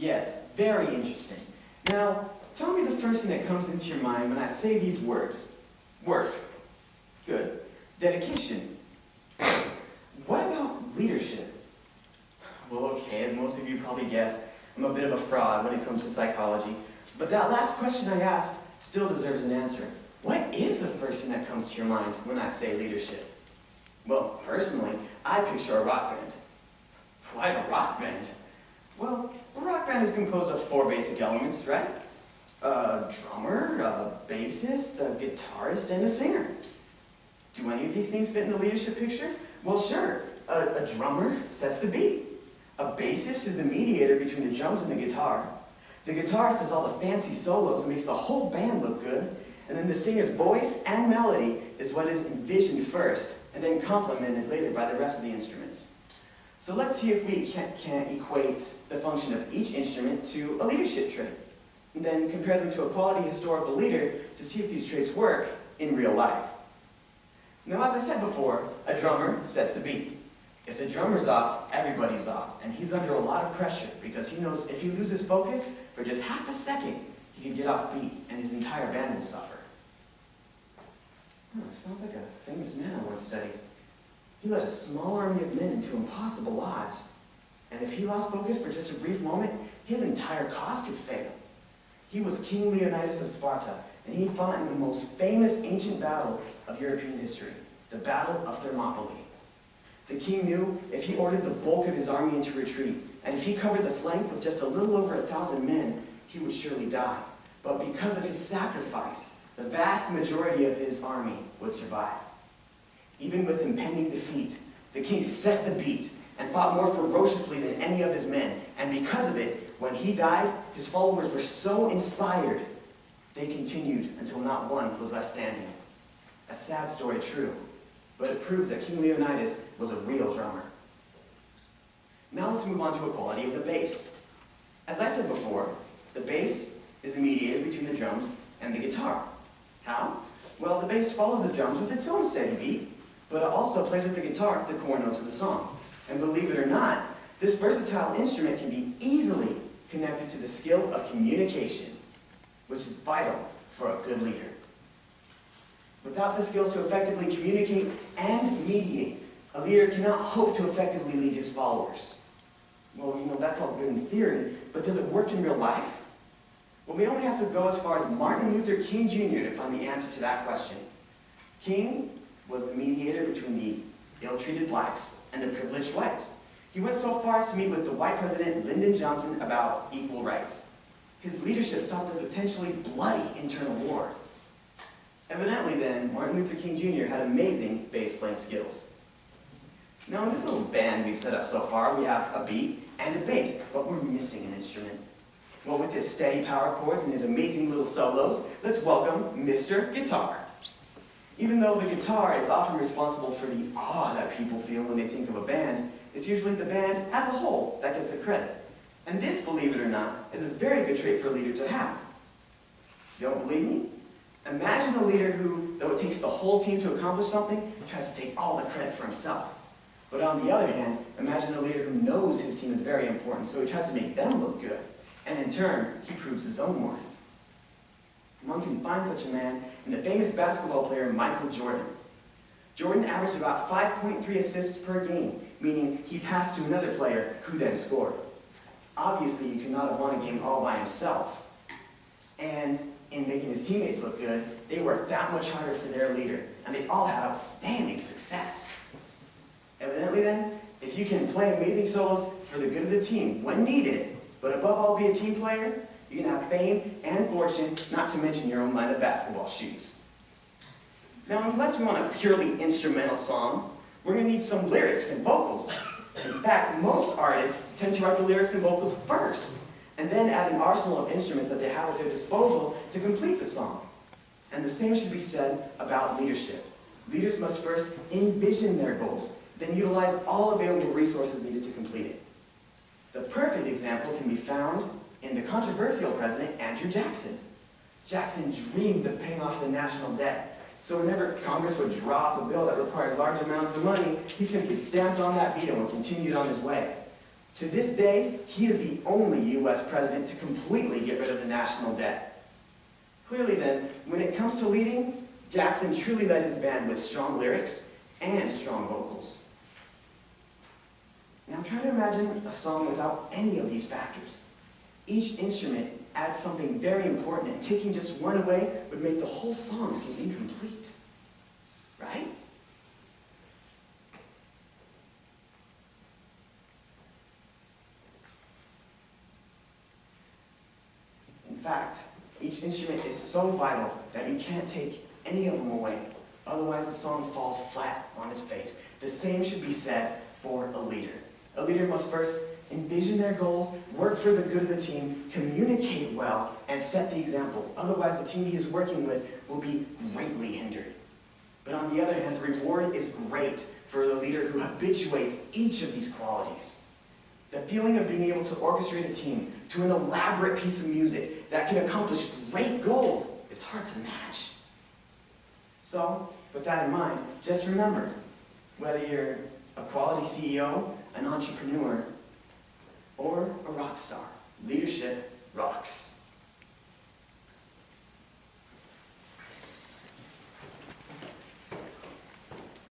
Yes, very interesting. Now, tell me the first thing that comes into your mind when I say these words. Work. Good. Dedication. What about leadership? Well, okay, as most of you probably guessed, I'm a bit of a fraud when it comes to psychology, but that last question I asked still deserves an answer. What is the first thing that comes to your mind when I say leadership? Well, personally, I picture a rock band. Why a rock band? Well, a rock band is composed of 4 basic elements, right? A drummer, a bassist, a guitarist, and a singer. Do any of these things fit in the leadership picture? Well, sure. A drummer sets the beat. A bassist is the mediator between the drums and the guitar. The guitarist does all the fancy solos and makes the whole band look good. And then the singer's voice and melody is what is envisioned first, and then complemented later by the rest of the instruments. So let's see if we can't equate the function of each instrument to a leadership trait, and then compare them to a quality historical leader to see if these traits work in real life. Now, as I said before, a drummer sets the beat. If the drummer's off, everybody's off, and he's under a lot of pressure because he knows if he loses focus for just half a second, he could get off beat and his entire band will suffer. Sounds like a famous man I once studied. He led a small army of men into impossible odds, and if he lost focus for just a brief moment, his entire cause could fail. He was King Leonidas of Sparta, and he fought in the most famous ancient battle of European history, the Battle of Thermopylae. The king knew if he ordered the bulk of his army into retreat, and if he covered the flank with just a little over 1,000 men, he would surely die. But because of his sacrifice, the vast majority of his army would survive. Even with impending defeat, the king set the beat and fought more ferociously than any of his men, and because of it, when he died, his followers were so inspired, they continued until not one was left standing. A sad story, true, but it proves that King Leonidas was a real drummer. Now let's move on to equality of the bass. As I said before, the bass is the mediator between the drums and the guitar. How? Well, the bass follows the drums with its own steady beat, but it also plays with the guitar the core notes of the song. And believe it or not, this versatile instrument can be easily connected to the skill of communication, which is vital for a good leader. Without the skills to effectively communicate and mediate, a leader cannot hope to effectively lead his followers. Well, that's all good in theory, but does it work in real life? Well, we only have to go as far as Martin Luther King Jr. to find the answer to that question. King was the mediator between the ill-treated blacks and the privileged whites. He went so far as to meet with the white president Lyndon Johnson about equal rights. His leadership stopped a potentially bloody internal war. Evidently then, Martin Luther King Jr. had amazing bass playing skills. Now in this little band we've set up so far, we have a beat and a bass, but we're missing an instrument. Well, with his steady power chords and his amazing little solos, let's welcome Mr. Guitar. Even though the guitar is often responsible for the awe that people feel when they think of a band, it's usually the band as a whole that gets the credit. And this, believe it or not, is a very good trait for a leader to have. You don't believe me? Imagine a leader who, though it takes the whole team to accomplish something, tries to take all the credit for himself. But on the other hand, imagine a leader who knows his team is very important, so he tries to make them look good. And in turn, he proves his own worth. One can find such a man in the famous basketball player Michael Jordan. Jordan averaged about 5.3 assists per game, meaning he passed to another player who then scored. Obviously, he could not have won a game all by himself. And in making his teammates look good, they worked that much harder for their leader, and they all had outstanding success. Evidently then, if you can play amazing solos for the good of the team when needed, but above all be a team player, you can have fame and fortune, not to mention your own line of basketball shoes. Now, unless we want a purely instrumental song, we're going to need some lyrics and vocals. In fact, most artists tend to write the lyrics and vocals first, and then add an arsenal of instruments that they have at their disposal to complete the song. And the same should be said about leadership. Leaders must first envision their goals, then utilize all available resources needed to complete it. The perfect example can be found in the controversial president, Andrew Jackson. Jackson dreamed of paying off the national debt, so whenever Congress would draw up a bill that required large amounts of money, he simply stamped on that veto and continued on his way. To this day, he is the only U.S. president to completely get rid of the national debt. Clearly then, when it comes to leading, Jackson truly led his band with strong lyrics and strong vocals. Now try to imagine a song without any of these factors. Each instrument adds something very important, and taking just one away would make the whole song seem incomplete. Right? In fact, each instrument is so vital that you can't take any of them away. Otherwise, the song falls flat on its face. The same should be said for a leader. A leader must first envision their goals, work for the good of the team, communicate well, and set the example. Otherwise, the team he is working with will be greatly hindered. But on the other hand, the reward is great for the leader who habituates each of these qualities. The feeling of being able to orchestrate a team to an elaborate piece of music that can accomplish great goals is hard to match. So, with that in mind, just remember, whether you're a quality CEO, an entrepreneur, or a rock star, leadership rocks.